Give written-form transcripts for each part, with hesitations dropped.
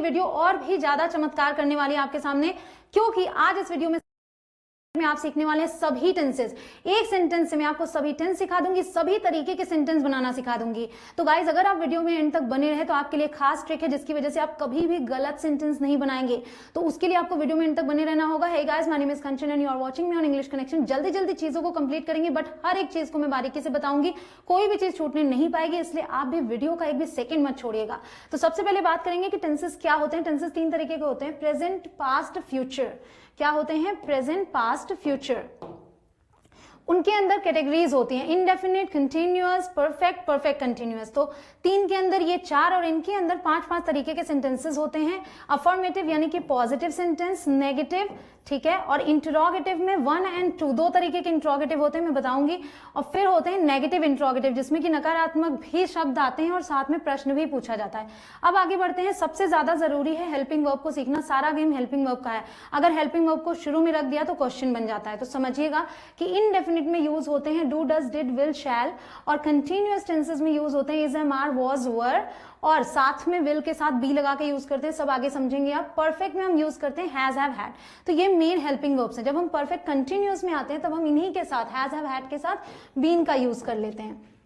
Video और भी ज्यादा चमत्कार करने वाली है आपके सामने, क्योंकि आज इस वीडियो में आप सीखने वाले हैं सभी टेंसेस। एक सेंटेंस से मैं आपको सभी टेंस सिखा दूंगी, सभी तरीके के सेंटेंस बनाना सिखा दूंगी। तो गाइज अगर आप वीडियो में एंड तक बने रहे तो आपके लिए खास ट्रिक है जिसकी वजह से आप कभी भी गलत सेंटेंस नहीं बनाएंगे। तो उसके लिए आपको वीडियो में एंड तक बने रहना होगा। Hey guys, my name is Kanchan and you are watching me on English connection. जल्दी जल्दी चीजों को कंप्लीट करेंगे, बट हर एक चीज को मैं बारीकी से बताऊंगी, कोई भी चीज छूटने नहीं पाएगी, इसलिए आप भी वीडियो का एक भी सेकंड मत छोड़िएगा। तो सबसे पहले बात करेंगे कि टेंसेस क्या होते हैं। टेंसेस तीन तरीके के होते हैं, प्रेजेंट, पास्ट, फ्यूचर। क्या होते हैं? Present, past, future. उनके अंदर कैटेगरीज होती हैं, indefinite, continuous, perfect, perfect continuous. तो तीन के अंदर ये चार और इनके अंदर पांच पांच तरीके के सेंटेंसेस होते हैं। अफर्मेटिव यानी कि पॉजिटिव सेंटेंस, नेगेटिव, ठीक है, और इंट्रोगेटिव में 1 और 2 दो तरीके के इंट्रोगेटिव होते हैं, मैं बताऊंगी। और फिर होते हैं नेगेटिव इंट्रोगेटिव, जिसमें कि नकारात्मक भी शब्द आते हैं और साथ में प्रश्न भी पूछा जाता है। अब आगे बढ़ते हैं। सबसे ज्यादा जरूरी है हेल्पिंग वर्ब को सीखना। सारा गेम हेल्पिंग वर्ब का है। अगर हेल्पिंग वर्ब को शुरू में रख दिया तो क्वेश्चन बन जाता है। तो समझिएगा कि इनडेफिनिट में यूज होते हैं डू, डज, डिड, विल, शैल, और कंटिन्यूअस टेंसेस में यूज होते हैं इज, एम, आर, वॉज, वर, और साथ में विल के साथ बी लगा के यूज करते हैं। सब आगे समझेंगे आप। परफेक्ट में हम यूज करते हैं हैज, हैव, हैड। तो ये मेन हेल्पिंग वर्ब्स हैं। जब हम परफेक्ट कंटिन्यूअस में आते हैं तब हम इन्हीं के साथ हैज, हैव, हैड के साथ बीन का यूज कर लेते हैं।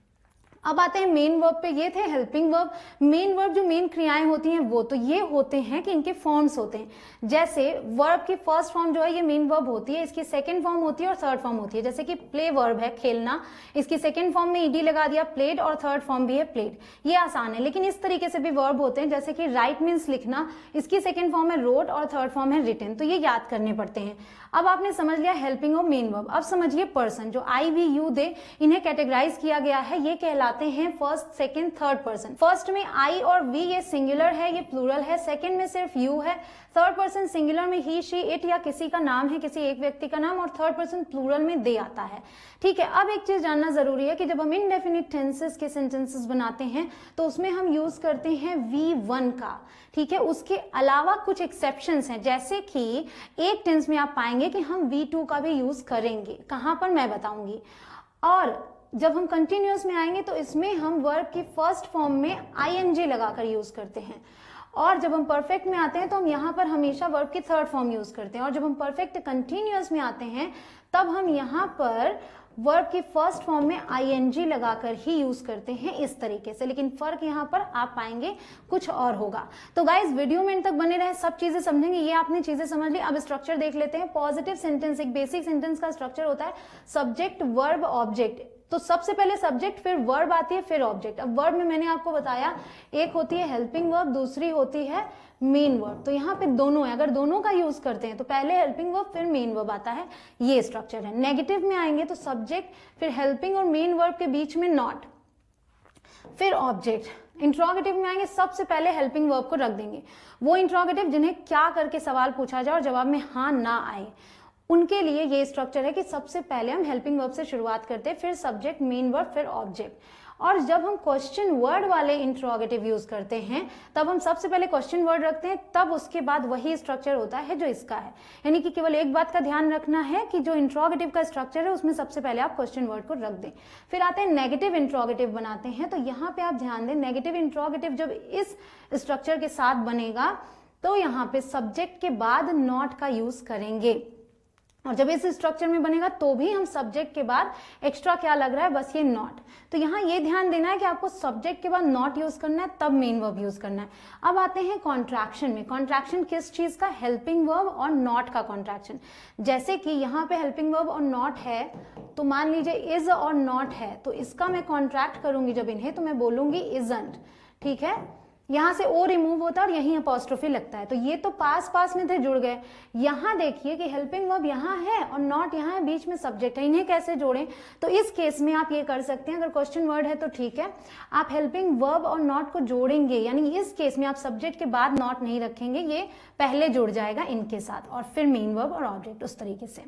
अब आते हैं मेन वर्ब पे। ये थे हेल्पिंग वर्ब। मेन वर्ब जो मेन क्रियाएं होती हैं वो तो ये होते हैं कि इनके फॉर्म्स होते हैं। जैसे वर्ब की फर्स्ट फॉर्म जो है ये मेन वर्ब होती है, इसकी सेकंड फॉर्म होती है और थर्ड फॉर्म होती है। जैसे कि प्ले वर्ब है, खेलना, इसकी सेकंड फॉर्म में ईडी लगा दिया, प्लेड, और थर्ड फॉर्म भी है प्लेड। ये आसान है। लेकिन इस तरीके से भी वर्ब होते हैं, जैसे कि राइट मीन्स लिखना, इसकी सेकंड फॉर्म है रोट और थर्ड फॉर्म है रिटन। तो ये याद करने पड़ते हैं। अब आपने समझ लिया हेल्पिंग और मेन वर्ब। अब समझिए पर्सन, जो आई, वी, यू, दे, इन्हें कैटेगराइज किया गया है। ये कहलाते हैं first, second, third person. First में आई और वी ये सिंगुलर है, ये प्लूरल है। सेकंड में सिर्फ यू है। थर्ड पर्सन सिंगुलर में ही, शी, इट या किसी का नाम है, किसी एक व्यक्ति का नाम। और थर्ड पर्सन प्लूरल में दे आता है। ठीक है। अब एक चीज जानना जरूरी है कि जब हम इनडेफिनिट टेंसेस के सेंटेंसेस बनाते हैं तो उसमें हम यूज करते हैं V1 का। ठीक है। उसके अलावा कुछ एक्सेप्शंस हैं, जैसे कि एक टेंस में आप पाएंगे कि हम V2 का भी यूज करेंगे। कहां पर मैं बताऊंगी। और जब हम कंटिन्यूअस में आएंगे तो इसमें हम वर्ब की फर्स्ट फॉर्म में ING लगाकर यूज करते हैं। और जब हम परफेक्ट में आते हैं तो हम यहाँ पर हमेशा वर्ब की थर्ड फॉर्म यूज करते हैं। और जब हम परफेक्ट कंटिन्यूअस में आते हैं तब हम यहाँ पर वर्ब की फर्स्ट फॉर्म में ING लगाकर ही यूज करते हैं, इस तरीके से। लेकिन फर्क यहाँ पर आप पाएंगे कुछ और होगा। तो गाइज वीडियो में इन तक बने रहे, सब चीजें समझेंगे। ये आपने चीजें समझ ली। अब स्ट्रक्चर देख लेते हैं। पॉजिटिव सेंटेंस, एक बेसिक सेंटेंस का स्ट्रक्चर होता है सब्जेक्ट, वर्ब, ऑब्जेक्ट। तो सबसे पहले सब्जेक्ट, फिर वर्ब आती है, फिर ऑब्जेक्ट। अब वर्ब में मैंने आपको बताया एक होती है हेल्पिंग वर्ब, दूसरी होती है मेन वर्ब। तो यहाँ पे दोनों है। अगर दोनों का यूज करते हैं तो पहले हेल्पिंग वर्ब फिर मेन वर्ब आता है। ये स्ट्रक्चर है। नेगेटिव में आएंगे तो सब्जेक्ट, फिर हेल्पिंग और मेन वर्ब के बीच में नॉट, फिर ऑब्जेक्ट। इंट्रोगेटिव में आएंगे सबसे पहले हेल्पिंग वर्ब को रख देंगे। वो इंट्रोगेटिव जिन्हें क्या करके सवाल पूछा जाए और जवाब में हाँ ना आए, उनके लिए ये स्ट्रक्चर है कि सबसे पहले हम हेल्पिंग वर्ब से शुरुआत करते हैं, फिर सब्जेक्ट, मेन वर्ब, फिर ऑब्जेक्ट। और जब हम क्वेश्चन वर्ड वाले इंट्रोगेटिव यूज करते हैं तब हम सबसे पहले क्वेश्चन वर्ड रखते हैं, तब उसके बाद वही स्ट्रक्चर होता है जो इसका है। यानी कि केवल एक बात का ध्यान रखना है कि जो इंट्रोगेटिव का स्ट्रक्चर है उसमें सबसे पहले आप क्वेश्चन वर्ड को रख दें। फिर आते हैं नेगेटिव इंट्रोगेटिव बनाते हैं। तो यहाँ पे आप ध्यान दें, नेगेटिव इंट्रोगेटिव जब इस स्ट्रक्चर के साथ बनेगा तो यहाँ पे सब्जेक्ट के बाद नॉट का यूज करेंगे। और जब इस स्ट्रक्चर में बनेगा तो भी हम सब्जेक्ट के बाद एक्स्ट्रा क्या लग रहा है, बस ये नॉट। तो यहाँ ये ध्यान देना है कि आपको सब्जेक्ट के बाद नॉट यूज करना है, तब मेन वर्ब यूज करना है। अब आते हैं कॉन्ट्रैक्शन में। कॉन्ट्रैक्शन किस चीज का? हेल्पिंग वर्ब और नॉट का कॉन्ट्रैक्शन। जैसे कि यहाँ पे हेल्पिंग वर्ब और नॉट है, तो मान लीजिए इज और नॉट है, तो इसका मैं कॉन्ट्रैक्ट करूंगी जब इन्हें, तो मैं बोलूंगी इजंट। ठीक है। यहां से ओ रिमूव होता है और यहीं अपॉस्ट्रोफी लगता है। तो ये तो पास पास में थे, जुड़ गए। यहां देखिए कि हेल्पिंग वर्ब यहां है और नॉट यहां है, बीच में सब्जेक्ट है। इन्हें कैसे जोड़ें? तो इस केस में आप ये कर सकते हैं, अगर क्वेश्चन वर्ड है तो ठीक है, आप हेल्पिंग वर्ब और नॉट को जोड़ेंगे। यानी इस केस में आप सब्जेक्ट के बाद नॉट नहीं रखेंगे, ये पहले जुड़ जाएगा इनके साथ, और फिर मेन वर्ब और ऑब्जेक्ट, उस तरीके से।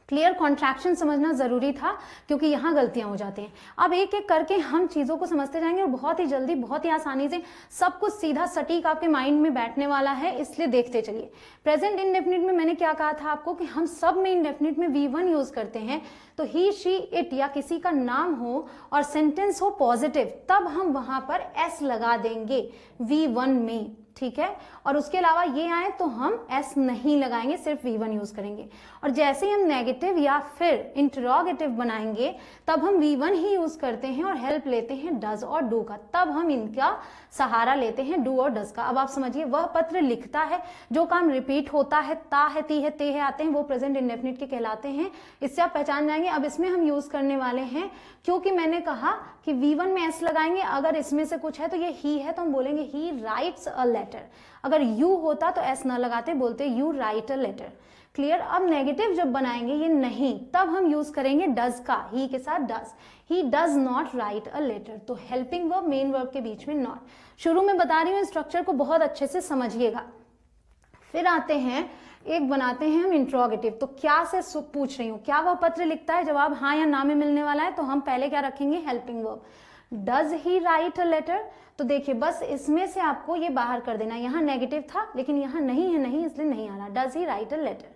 क्लियर। कॉन्ट्रैक्शन समझना जरूरी था क्योंकि यहाँ गलतियां हो जाती हैं। अब एक एक करके हम चीजों को समझते जाएंगे और बहुत ही जल्दी, बहुत ही आसानी से सब कुछ सीधा सटीक आपके माइंड में बैठने वाला है, इसलिए देखते चलिए। प्रेजेंट इंडेफिनिट में मैंने क्या कहा था आपको कि हम सब में इंडेफिनिट में V1 यूज करते हैं। तो ही, शी, इट या किसी का नाम हो और सेंटेंस हो पॉजिटिव, तब हम वहां पर S लगा देंगे V1 में। ठीक है। और उसके अलावा ये आए तो हम एस नहीं लगाएंगे, सिर्फ V1 यूज करेंगे। और जैसे ही हम नेगेटिव या फिर इंटरोगेटिव बनाएंगे तब हम V1 ही यूज करते हैं और हेल्प लेते हैं डज और डू का, तब हम इनका सहारा लेते हैं डू और डज का। अब आप समझिए, वह पत्र लिखता है, जो काम रिपीट होता है, ता है, ती है, ते है आते हैं, वो प्रेजेंट इंडेफिनिट के कहलाते हैं। इससे आप पहचान जाएंगे। अब इसमें हम यूज करने वाले हैं, क्योंकि मैंने कहा कि V1 में एस लगाएंगे, अगर इसमें से कुछ है तो ये ही है तो हम बोलेंगे ही राइट्स अ लेटर। अगर यू होता तो एस ना लगाते, बोलते you write a letter. Clear. अब नेगेटिव जब बनाएंगे ये नहीं, तब हम यूज करेंगे डज का, ही के साथ does. He does not write a letter. तो हेल्पिंग वर्ब मेन वर्ब के बीच में नॉट। शुरू में बता रही हूँ, स्ट्रक्चर को बहुत अच्छे से समझिएगा। फिर आते हैं, एक बनाते हैं हम इंट्रोगेटिव। तो क्या से पूछ रही हूँ, क्या वह पत्र लिखता है, जवाब हाँ या ना में मिलने वाला है, तो हम पहले क्या रखेंगे, helping verb. Does he write a letter. तो देखिए बस इसमें से आपको ये बाहर कर देना, यहाँ नेगेटिव था लेकिन यहाँ नहीं है, नहीं इसलिए नहीं आ रहा। Does he write a letter.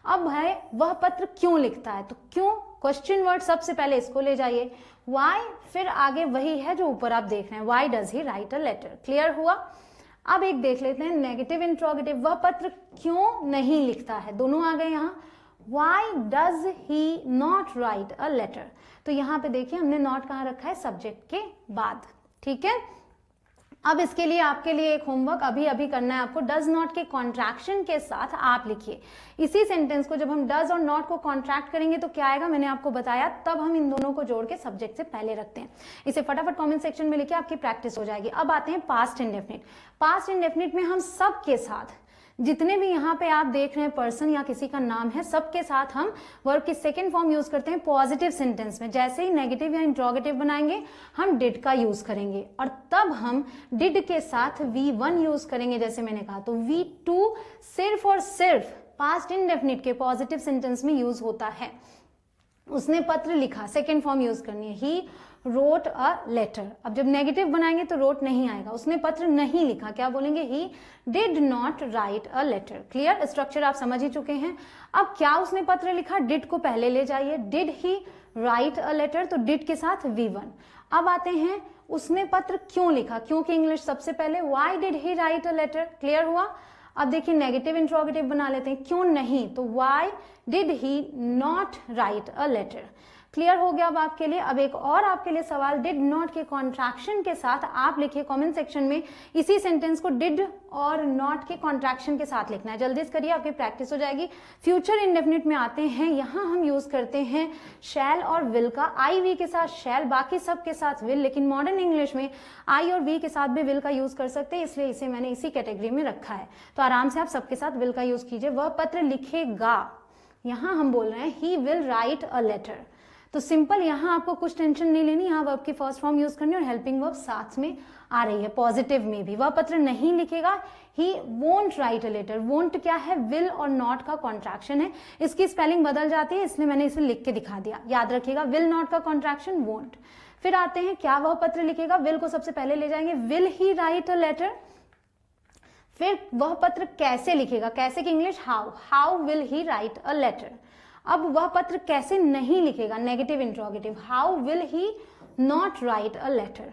अब है वह पत्र क्यों लिखता है, तो क्यों क्वेश्चन वर्ड सबसे पहले इसको ले जाइए, वाई, फिर आगे वही है जो ऊपर आप देख रहे हैं, why does he write a letter. Clear हुआ। अब एक देख लेते हैं नेगेटिव इंट्रोगेटिव, वह पत्र क्यों नहीं लिखता है, दोनों आ गए यहाँ। Why does he not write a letter. तो यहाँ पे देखिए हमने नॉट कहाँ रखा है, सब्जेक्ट के बाद। ठीक है। अब इसके लिए आपके लिए एक होमवर्क अभी अभी करना है आपको। डज नॉट के कॉन्ट्रैक्शन के साथ आप लिखिए इसी सेंटेंस को। जब हम डज और नॉट को कॉन्ट्रैक्ट करेंगे तो क्या आएगा, मैंने आपको बताया, तब हम इन दोनों को जोड़ के सब्जेक्ट से पहले रखते हैं। इसे फटाफट कमेंट सेक्शन में लिखिए, आपकी प्रैक्टिस हो जाएगी। अब आते हैं पास्ट इंडेफिनिट। पास्ट इंडेफिनिट में हम सब के साथ, जितने भी यहाँ पे आप देख रहे हैं पर्सन या किसी का नाम है, सबके साथ हम वर्ब की सेकेंड फॉर्म यूज करते हैं पॉजिटिव सेंटेंस में। जैसे ही नेगेटिव या इंट्रोगेटिव बनाएंगे हम डिड का यूज करेंगे, और तब हम डिड के साथ V1 यूज करेंगे जैसे मैंने कहा। तो V2 सिर्फ और सिर्फ पास्ट इंडेफिनिट के पॉजिटिव सेंटेंस में यूज होता है। उसने पत्र लिखा, सेकेंड फॉर्म यूज करनी है, ही रोट अ लेटर। अब जब नेगेटिव बनाएंगे तो रोट नहीं आएगा, उसने पत्र नहीं लिखा, क्या बोलेंगे, he did not write a letter. Clear. Structure आप समझ ही चुके हैं। अब क्या उसने पत्र लिखा, डिड को पहले ले जाइए, did he write a letter, तो डिड के साथ V1। अब आते हैं उसने पत्र क्यों लिखा, क्योंकि इंग्लिश सबसे पहले, why did he write a letter. Clear हुआ। अब देखिए नेगेटिव इंट्रोगेटिव बना लेते हैं, क्यों नहीं, तो why did he not write a letter. Clear हो गया अब आपके लिए। अब एक और आपके लिए सवाल, डिड नॉट के कॉन्ट्रैक्शन के साथ आप लिखिए कमेंट सेक्शन में, इसी सेंटेंस को डिड और नॉट के कॉन्ट्रैक्शन के साथ लिखना है। जल्दी से करिए, आपकी प्रैक्टिस हो जाएगी। फ्यूचर इंडेफिनिट में आते हैं, यहाँ हम यूज करते हैं शैल और विल का। आई वी के साथ शैल, बाकी सब के साथ विल, लेकिन मॉडर्न इंग्लिश में आई और वी के साथ भी विल का यूज कर सकते हैं, इसलिए इसे मैंने इसी कैटेगरी में रखा है। तो आराम से आप सबके साथ विल का यूज कीजिए। वह पत्र लिखेगा, यहाँ हम बोल रहे हैं he will write a letter. तो सिंपल, यहाँ आपको कुछ टेंशन नहीं लेनी, यहाँ वर्ब की फर्स्ट फॉर्म यूज करनी और हेल्पिंग वर्ब साथ में आ रही है। पॉजिटिव में भी वह पत्र नहीं लिखेगा, he won't write a letter. Won't क्या है, विल और नॉट का कॉन्ट्रैक्शन है, इसकी स्पेलिंग बदल जाती है, इसलिए मैंने इसे लिख के दिखा दिया, याद रखिएगा। विल नॉट का कॉन्ट्रैक्शन वोंट। फिर आते हैं क्या वह पत्र लिखेगा, विल को सबसे पहले ले जाएंगे, will he write a letter. फिर वह पत्र कैसे लिखेगा, कैसे की English how, how will he write a letter. अब वह पत्र कैसे नहीं लिखेगा, negative interrogative, how will he not write a letter.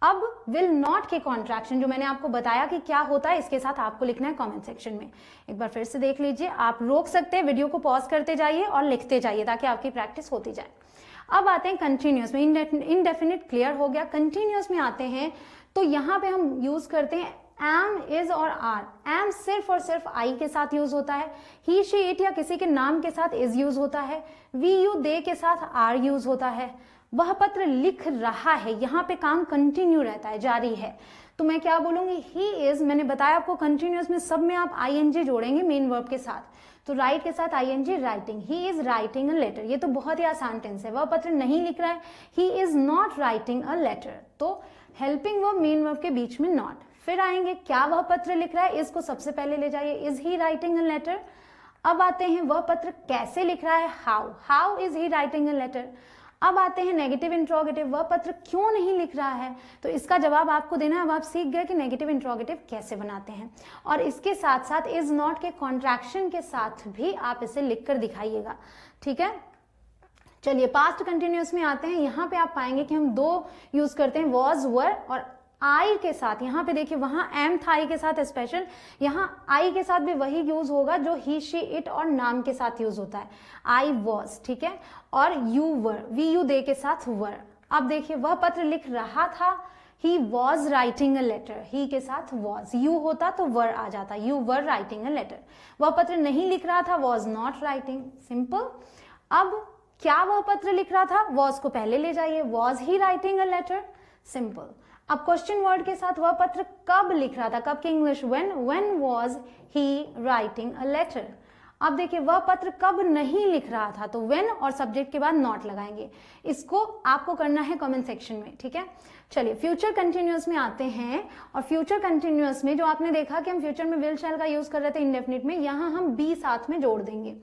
अब विल नॉट के कॉन्ट्रैक्शन जो मैंने आपको बताया कि क्या होता है, इसके साथ आपको लिखना है कमेंट सेक्शन में। एक बार फिर से देख लीजिए, आप रोक सकते हैं, वीडियो को पॉज करते जाइए और लिखते जाइए ताकि आपकी प्रैक्टिस होती जाए। अब आते हैं कंटिन्यूअस में। इनडेफिनिट क्लियर हो गया। कंटिन्यूअस में आते हैं तो यहाँ पे हम यूज करते हैं एम, इज और आर। एम सिर्फ और सिर्फ आई के साथ यूज होता है, ही शी इट या किसी के नाम के साथ इज यूज होता है, वी यू दे के साथ आर यूज होता है। वह पत्र लिख रहा है, यहाँ पे काम कंटिन्यू रहता है, जारी है, तो मैं क्या बोलूंगी, ही इज। मैंने बताया आपको कंटिन्यूअस में सब में आप आईएनजी जोड़ेंगे मेन वर्ब के साथ, तो राइट के साथ ING, writing, he is writing a letter. ये तो बहुत ही आसान टेंस है। वह पत्र नहीं लिख रहा है, he is not writing a letter, तो हेल्पिंग वर्ब मेन वर्ब के बीच में नॉट। फिर आएंगे क्या वह पत्र लिख रहा है, इसको सबसे पहले ले जाइए, is he writing a letter. अब आते हैं वह पत्र कैसे लिख रहा है, how, how is he writing a letter. अब आते हैं नेगेटिव इंट्रोगेटिव, वह पत्र क्यों नहीं लिख रहा है, तो इसका जवाब आपको देना है। अब आप सीख गए कि नेगेटिव इंट्रोगेटिव कैसे बनाते हैं, और इसके साथ साथ इज नॉट के कॉन्ट्रैक्शन के साथ भी आप इसे लिखकर दिखाइएगा, ठीक है। चलिए पास्ट कंटिन्यूअस में आते हैं। यहाँ पे आप पाएंगे कि हम दो यूज करते हैं, वॉज, वर, और आई के साथ, यहाँ पे देखिए वहां एम था आई के साथ स्पेशल, यहाँ आई के साथ भी वही यूज होगा जो ही शी इट और नाम के साथ यूज होता है। आई वॉज, ठीक है, और you were, we you they के साथ वर। अब देखिए वह पत्र लिख रहा था, he was writing a letter, he के साथ वॉज, यू होता तो वर आ जाता, you were writing a letter. वह पत्र नहीं लिख रहा था, वॉज नॉट राइटिंग, सिंपल। अब क्या वह पत्र लिख रहा था, वॉज को पहले ले जाइए, was he writing a letter, simple. अब क्वेश्चन वर्ड के साथ वह पत्र कब लिख रहा था, कब की English, when was he writing a letter. अब देखिए वह पत्र कब नहीं लिख रहा था, तो व्हेन और सब्जेक्ट के बाद नॉट लगाएंगे। इसको आपको करना है कमेंट सेक्शन में, ठीक है। चलिए फ्यूचर कंटिन्यूअस में आते हैं, और फ्यूचर कंटिन्यूअस में जो आपने देखा कि हम फ्यूचर में विल शैल का यूज कर रहे थे इंडेफिनिट में, यहाँ हम बी साथ में जोड़ देंगे,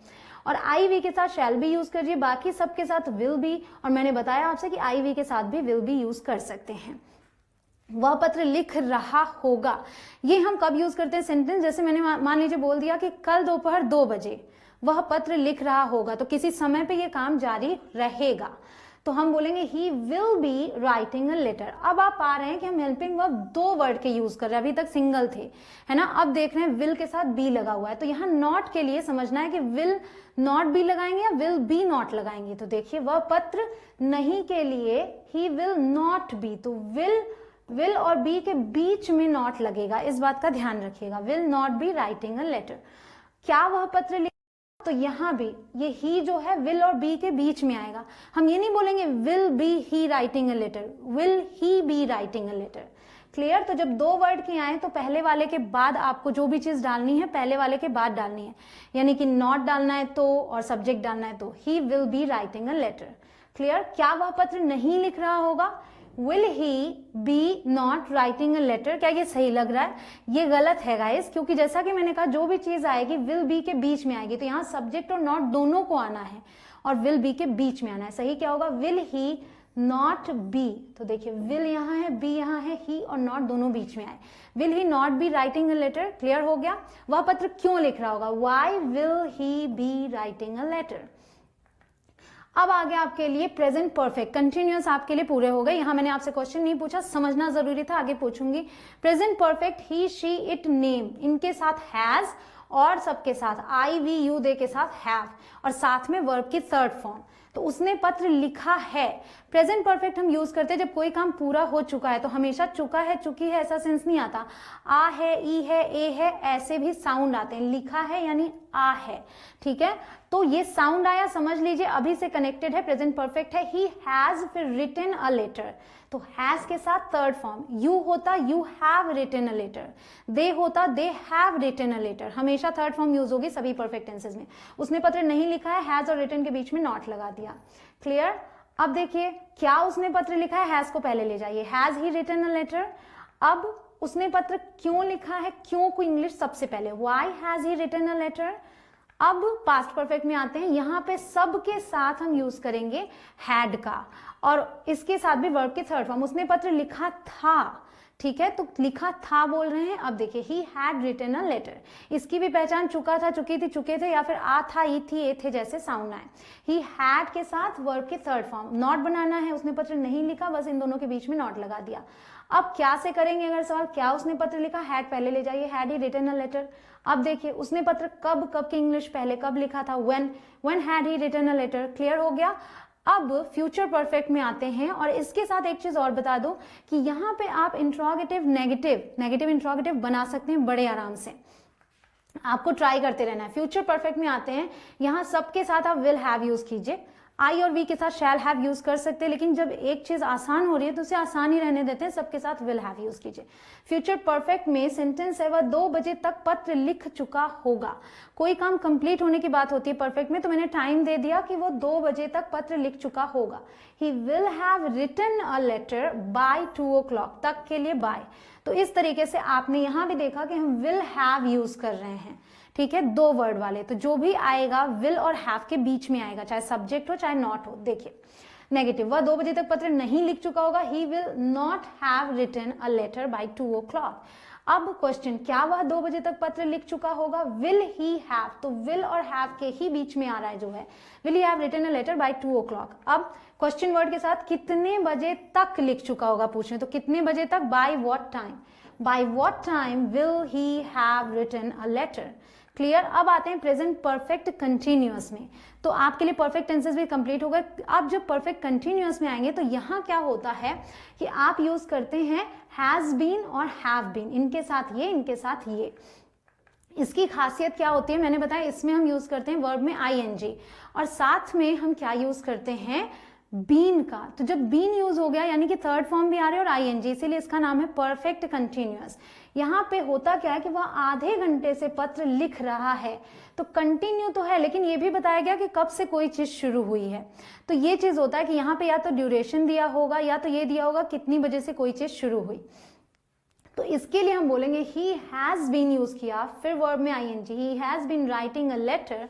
और आई वी के साथ शैल भी यूज करिए, बाकी सबके साथ विल भी, और मैंने बताया आपसे कि आई वी के साथ भी विल भी यूज कर सकते हैं। वह पत्र लिख रहा होगा, ये हम कब यूज करते हैं सेंटेंस, जैसे मैंने मान लीजिए बोल दिया कि कल दोपहर 2 बजे वह पत्र लिख रहा होगा, तो किसी समय पे ये काम जारी रहेगा, तो हम बोलेंगे he will be writing a letter. अब आप पा रहे हैं कि हम हेल्पिंग वर्ब 2 वर्ड के यूज कर रहे हैं, अभी तक सिंगल थे, है ना। अब देख रहे हैं विल के साथ बी लगा हुआ है, तो यहाँ नॉट के लिए समझना है कि विल नॉट बी लगाएंगे या विल बी नॉट लगाएंगे। तो देखिए वह पत्र नहीं के लिए ही विल नॉट बी, तो विल और बी के बीच में नॉट लगेगा, इस बात का ध्यान रखिएगा, will not be writing a letter. क्या वह पत्र लिख, तो यहां भी ये ही जो है विल और बी के बीच में आएगा, हम ये नहीं बोलेंगे will be he writing a letter, will he be writing a letter, clear. तो जब 2 वर्ड की आए तो पहले वाले के बाद आपको जो भी चीज डालनी है पहले वाले के बाद डालनी है, यानी कि नॉट डालना है तो, और सब्जेक्ट डालना है तो, he will be writing a letter, clear. क्या वह पत्र नहीं लिख रहा होगा, will he be not writing a letter. क्या ये सही लग रहा है, ये गलत है गाइस, क्योंकि जैसा कि मैंने कहा जो भी चीज आएगी विल बी के बीच में आएगी, तो यहाँ सब्जेक्ट और नॉट दोनों को आना है, और विल बी के बीच में आना है। सही क्या होगा, विल ही नॉट बी, तो देखिए विल यहाँ है, बी यहाँ है, ही और नॉट दोनों बीच में आए, will he not be writing a letter, clear हो गया। वह पत्र क्यों लिख रहा होगा, why will he be writing a letter. अब आगे आपके लिए प्रेजेंट परफेक्ट कंटिन्यूअस आपके लिए पूरे हो गए, यहां मैंने आपसे क्वेश्चन नहीं पूछा, समझना जरूरी था, आगे पूछूंगी। Present perfect he she it name, इनके साथ हैज, और सबके साथ आई वी यू दे के साथ हैव, और साथ में वर्ब की थर्ड फॉर्म, तो उसने पत्र लिखा है। प्रेजेंट परफेक्ट हम यूज करते हैं जब कोई काम पूरा हो चुका है, तो हमेशा चुका है चुकी है ऐसा सेंस नहीं आता, आ है, ई है, ए है, ऐसे भी साउंड आते हैं, लिखा है यानी आ है, ठीक है। तो ये साउंड आया, समझ लीजिए अभी से कनेक्टेड है, प्रेजेंट परफेक्ट है। ही हैज फिर रिटन अ लेटर, तो हैज के साथ थर्ड फॉर्म, यू होता you have written a letter, they होता they have written a letter, हमेशा थर्ड फॉर्म यूज होगी सभी परफेक्ट टेंसेस में। उसने पत्र नहीं लिखा है, हैज और रिटन के बीच में नॉट लगा दिया, क्लियर। अब देखिए क्या उसने पत्र लिखा है, हैज को पहले ले जाइए, has he written a letter. अब उसने पत्र क्यों लिखा है, क्यों को इंग्लिश सबसे पहले, why has he written a letter. अब पास्ट परफेक्ट में आते हैं, यहां पे सब के साथ हम यूज करेंगे हैड का, और इसके साथ भी वर्ब के थर्ड फॉर्म, उसने पत्र लिखा था, ठीक है, तो लिखा था बोल रहे हैं। अब देखिए he had written a letter, इसकी भी पहचान चुका था, चुकी थी, चुके थे, या फिर आ था, ई थी, ए थे जैसे साउंड आए। ही हैड के साथ वर्ब के थर्ड फॉर्म, नॉट बनाना है, उसने पत्र नहीं लिखा, बस इन दोनों के बीच में नॉट लगा दिया। अब क्या से करेंगे अगर सवाल, क्या उसने पत्र लिखा, हैड पहले ले जाइए, had he written a letter. अब देखिए उसने पत्र कब की इंग्लिश पहले कब लिखा था, when had he written a letter, clear हो गया। अब फ्यूचर परफेक्ट में आते हैं, और इसके साथ एक चीज और बता दूं कि यहां पे आप इंट्रोगेटिव नेगेटिव इंट्रोगेटिव बना सकते हैं बड़े आराम से, आपको ट्राई करते रहना है। फ्यूचर परफेक्ट में आते हैं, यहां सबके साथ आप विल हैव यूज कीजिए, आई और वी के साथ शैल हैव यूज कर सकते हैं, लेकिन जब एक चीज आसान हो रही है तो उसे आसान ही रहने देते हैं, सबके साथ विल हैव यूज कीजिए। फ्यूचर परफेक्ट में सेंटेंस है वह 2 बजे तक पत्र लिख चुका होगा, कोई काम कंप्लीट होने की बात होती है परफेक्ट में, तो मैंने टाइम दे दिया कि वो 2 बजे तक पत्र लिख चुका होगा। He will have written a letter by 2 o'clock, तक के लिए बाय, तो इस तरीके से आपने यहां भी देखा कि हम विल हैव यूज कर रहे हैं, ठीक है, 2 वर्ड वाले, तो जो भी आएगा विल और हैव के बीच में आएगा, चाहे सब्जेक्ट हो चाहे नॉट हो। देखिए नेगेटिव, वह 2 बजे तक पत्र नहीं लिख चुका होगा, he will not have written a letter by 2 o'clock। अब क्वेश्चन, क्या वह 2 बजे तक पत्र लिख चुका होगा? विल ही हैव, तो विल और हैव के ही बीच में आ रहा है जो है, will he have written a letter by 2 o'clock। अब क्वेश्चन वर्ड के साथ कितने बजे तक लिख चुका होगा पूछ रहे, तो कितने बजे तक, by what time, by what time will he have written a letter. Clear. अब आते हैं प्रेजेंट परफेक्ट कंटिन्यूअस में, तो आपके लिए परफेक्ट टेंसेस भी कंप्लीट हो गए। अब जब परफेक्ट कंटिन्यूअस में आएंगे तो यहाँ क्या होता है कि आप यूज करते हैं हैज बीन और हैव बीन, इनके साथ ये, इनके साथ ये। इसकी खासियत क्या होती है मैंने बताया, इसमें हम यूज करते हैं वर्ब में आईएनजी और साथ में हम क्या यूज करते हैं, बीन का। तो जब बीन यूज हो गया यानी कि थर्ड फॉर्म भी आ रही है और आईएनजी, इसीलिए इसका नाम है परफेक्ट कंटिन्यूअस। यहाँ पे होता क्या है कि वह आधे घंटे से पत्र लिख रहा है, तो कंटिन्यू तो है लेकिन ये भी बताया गया कि कब से कोई चीज शुरू हुई है। तो ये चीज होता है कि यहाँ पे या तो ड्यूरेशन दिया होगा या तो ये दिया होगा कितनी बजे से कोई चीज शुरू हुई। तो इसके लिए हम बोलेंगे ही हैज बीन यूज किया, फिर वर्ब में ING, he has been writing a letter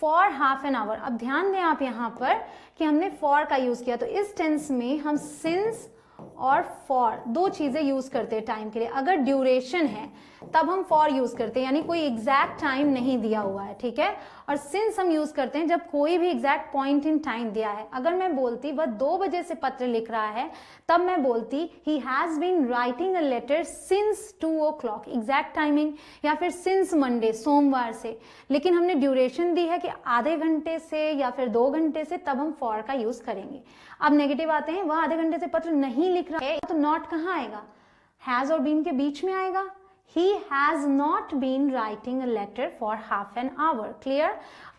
for half an hour. अब ध्यान दें आप यहाँ पर कि हमने फॉर का यूज किया, तो इस टेंस में हम सिंस और फॉर दो चीजें यूज करते हैं टाइम के लिए। अगर ड्यूरेशन है तब हम फॉर यूज करते हैं, यानी कोई एग्जैक्ट टाइम नहीं दिया हुआ है, ठीक है। और सिंस हम यूज करते हैं जब कोई भी एग्जैक्ट पॉइंट इन टाइम दिया है। अगर मैं बोलती वह 2 बजे से पत्र लिख रहा है, तब मैं बोलती he has been writing a letter since 2 o'clock, exact timing, या फिर सिंस मंडे, सोमवार से। लेकिन हमने ड्यूरेशन दी है कि आधे घंटे से या फिर 2 घंटे से, तब हम फॉर का यूज करेंगे। अब नेगेटिव आते हैं, वह आधे घंटे से पत्र नहीं लिख रहा है, तो नॉट कहाँ आएगा, हैज और बीन के बीच में आएगा। He has not been writing a letter for half an hour. Clear?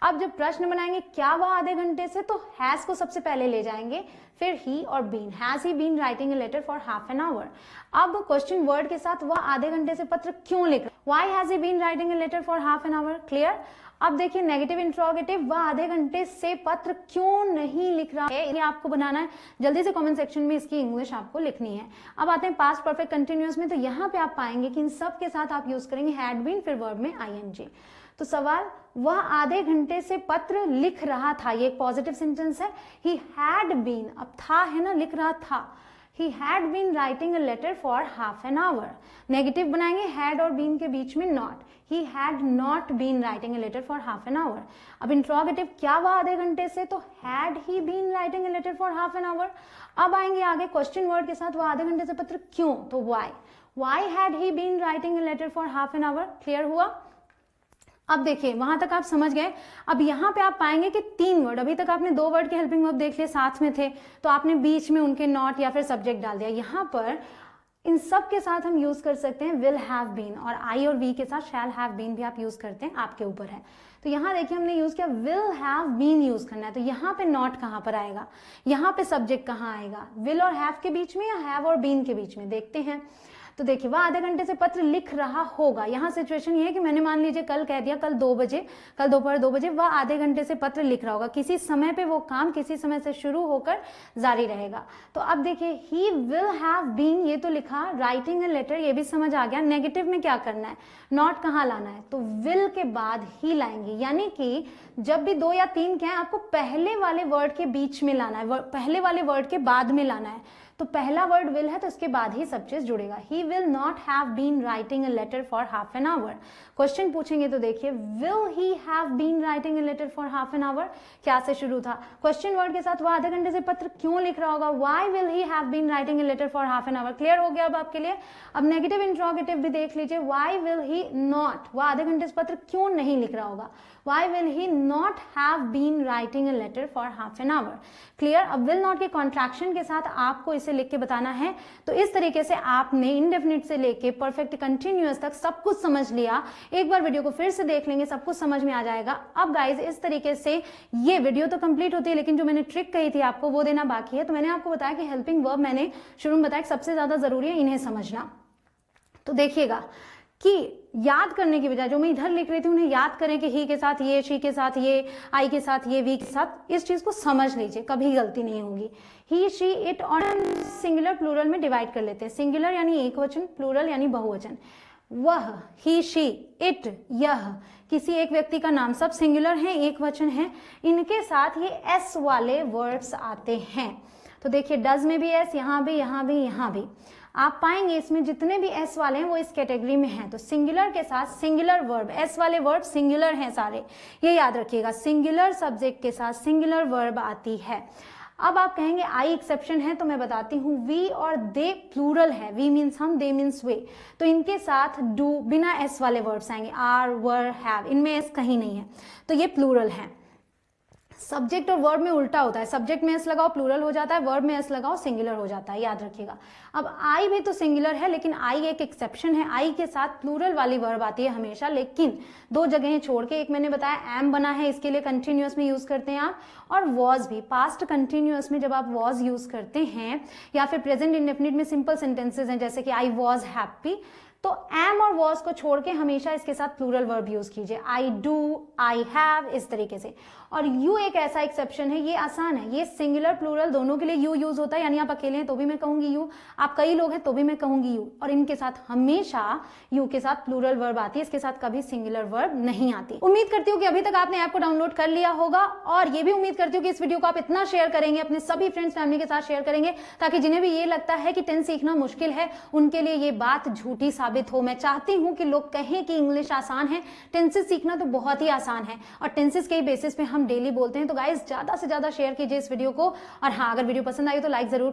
अब जब प्रश्न बनाएंगे क्या वह आधे घंटे से, तो has को सबसे पहले ले जाएंगे, फिर he और been। Has he been writing a letter for half an hour? अब क्वेश्चन वर्ड के साथ वह आधे घंटे से पत्र क्यों लिख रहा है, Why has he been writing a letter for half an hour? Clear? अब देखिए नेगेटिव इंट्रोगेटिव, वह आधे घंटे से पत्र क्यों नहीं लिख रहा है, ये आपको बनाना है। जल्दी से कमेंट सेक्शन में इसकी इंग्लिश आपको लिखनी है। अब आते हैं पास्ट परफेक्ट कंटिन्यूअस में, तो यहाँ पे आप पाएंगे कि इन सब के साथ आप यूज करेंगे हैड बीन, फिर वर्ब में आईएनजी। तो सवाल, वह आधे घंटे से पत्र लिख रहा था, ये एक पॉजिटिव सेंटेंस है। ही हैड बीन, अब था है ना, लिख रहा था। He had been writing a letter for half an hour. Negative बनाएंगे had और been के बीच में not. He had not been writing a letter for half an hour. अब इंट्रोगेटिव, क्या वह आधे घंटे से, तो had he been writing a letter for half an hour. अब आएंगे आगे क्वेश्चन वर्ड के साथ, वह आधे घंटे से पत्र क्यों, तो why. Why had he been writing a letter for half an hour? Clear हुआ। अब देखिए वहां तक आप समझ गए। अब यहाँ पे आप पाएंगे कि 3 वर्ड, अभी तक आपने 2 वर्ड के हेल्पिंग वर्ब देख लिए, साथ में थे, तो आपने बीच में उनके नॉट या फिर सब्जेक्ट डाल दिया। यहाँ पर इन सब के साथ हम यूज कर सकते हैं विल हैव बीन, और आई और वी के साथ शैल हैव बीन भी आप यूज करते हैं, आपके ऊपर है। तो यहाँ देखिए हमने यूज किया विल हैव बीन यूज करना है, तो यहाँ पे नॉट कहाँ पर आएगा, यहाँ पे सब्जेक्ट कहाँ आएगा, विल और हैव के बीच में या हैव और बीन के बीच में, देखते हैं। तो देखिए वह आधे घंटे से पत्र लिख रहा होगा, यहाँ सिचुएशन ये है कि मैंने मान लीजिए कल कह दिया कल 2 बजे, कल दोपहर 2 बजे वह आधे घंटे से पत्र लिख रहा होगा। किसी समय पे वो काम किसी समय से शुरू होकर जारी रहेगा। तो अब देखिए ही विल हैव बीन, ये तो लिखा, राइटिंग अ लेटर ये भी समझ आ गया। नेगेटिव में क्या करना है, नॉट कहाँ लाना है, तो विल के बाद ही लाएंगे, यानी कि जब भी 2 या 3 क्या है, आपको पहले वाले वर्ड के बीच में लाना है, पहले वाले वर्ड के बाद में लाना है। तो पहला वर्ड विल है तो इसके बाद ही सब चीज जुड़ेगा। He will not have been writing a letter for half an hour. Question पूछेंगे तो देखिए will he have been writing a letter for half an hour, क्या से शुरू था, क्वेश्चन वर्ड के साथ वह आधे घंटे से पत्र क्यों लिख रहा होगा, why will he have been writing a letter for half an hour. Clear हो गया अब आपके लिए। अब नेगेटिव इंट्रोगेटिव भी देख लीजिए, व्हाई विल ही नॉट, वह आधे घंटे से पत्र क्यों नहीं लिख रहा होगा, why will he not have been writing a letter for half an hour. Clear. अब विल नॉट के कॉन्ट्रैक्शन के साथ आपको इसे लिख के बताना है। तो इस तरीके से आपने इंडेफिनिट से लेके परफेक्ट कंटिन्यूअस तक सब कुछ समझ लिया। एक बार वीडियो को फिर से देख लेंगे, सब कुछ समझ में आ जाएगा। अब गाइज इस तरीके से ये वीडियो तो कंप्लीट होती है, लेकिन जो मैंने ट्रिक कही थी आपको वो देना बाकी है। तो मैंने आपको बताया कि हेल्पिंग वर्ब मैंने शुरू में बताया कि सबसे ज्यादा जरूरी है इन्हें समझना। तो देखिएगा कि याद करने की बजाय जो मैं इधर लिख रही थी उन्हें याद करें कि ही के साथ ये, शी के साथ ये, आई के साथ ये, वी के साथ, इस चीज को समझ लीजिए, कभी गलती नहीं होगी। ही, शी, इट और सिंगुलर प्लूरल में डिवाइड कर लेते हैं। सिंगुलर यानी एक वचन, प्लूरल यानी बहुवचन। वह, ही, शी, इट, यह किसी एक व्यक्ति का नाम, सब सिंगुलर है, एक वचन है। इनके साथ ये एस वाले वर्ड्स आते हैं। तो देखिए डज में भी एस, यहाँ भी, यहाँ भी, यहाँ भी। आप पाएंगे इसमें जितने भी एस वाले हैं वो इस कैटेगरी में हैं। तो सिंगुलर के साथ सिंगुलर वर्ब, एस वाले वर्ब सिंगुलर हैं सारे, ये याद रखिएगा। सिंगुलर सब्जेक्ट के साथ सिंगुलर वर्ब आती है। अब आप कहेंगे आई एक्सेप्शन है, तो मैं बताती हूँ वी और दे प्लूरल है। वी मीन्स हम, दे मीन्स वे, तो इनके साथ डू बिना एस वाले वर्ब्स आएंगे, आर, वर, हैव, इनमें एस कहीं नहीं है, तो ये प्लूरल है। सब्जेक्ट और वर्ब में उल्टा होता है, सब्जेक्ट में एस लगाओ प्लूरल हो जाता है, वर्ब में एस लगाओ सिंगुलर हो जाता है, याद रखिएगा। अब आई भी तो सिंगुलर है, लेकिन आई एक एक्सेप्शन है, आई के साथ प्लूरल वाली वर्ब आती है हमेशा, लेकिन दो जगहें छोड़ के। एक मैंने बताया एम बना है, इसके लिए कंटिन्यूअस में यूज करते हैं आप, और वॉज भी। पास्ट कंटिन्यूअस में जब आप वॉज यूज करते हैं, या फिर प्रेजेंट इंडेफिनिट में सिंपल सेंटेंसेज हैं जैसे कि आई वॉज हैप्पी, तो एम और वॉज को छोड़ के हमेशा इसके साथ प्लूरल वर्ब यूज कीजिए, आई डू, आई हैव, इस तरीके से। और यू एक ऐसा एक्सेप्शन है, ये आसान है, ये सिंगुलर प्लूरल दोनों के लिए यू यूज होता है, यानी आप अकेले हैं तो भी मैं कहूंगी यू, आप कई लोग हैं तो भी मैं कहूंगी यू, और इनके साथ हमेशा यू के साथ प्लूरल वर्ब आती है, इसके साथ कभी सिंगुलर वर्ब नहीं आती। उम्मीद करती हूँ कि अभी तक आपने ऐप को डाउनलोड कर लिया होगा, और ये भी उम्मीद करती हूँ कि इस वीडियो को आप इतना शेयर करेंगे, अपने सभी फ्रेंड्स फैमिली के साथ शेयर करेंगे, ताकि जिन्हें भी ये लगता है कि टेंस सीखना मुश्किल है, उनके लिए ये बात झूठी साबित हो। मैं चाहती हूँ कि लोग कहें कि इंग्लिश आसान है, टेंसेस सीखना तो बहुत ही आसान है, और टेंसेस के बेसिस पे हम डेली बोलते हैं। तो गाइस ज्यादा से ज्यादा शेयर कीजिए इस वीडियो को, और हाँ, अगर वीडियो पसंद आई तो लाइक जरूर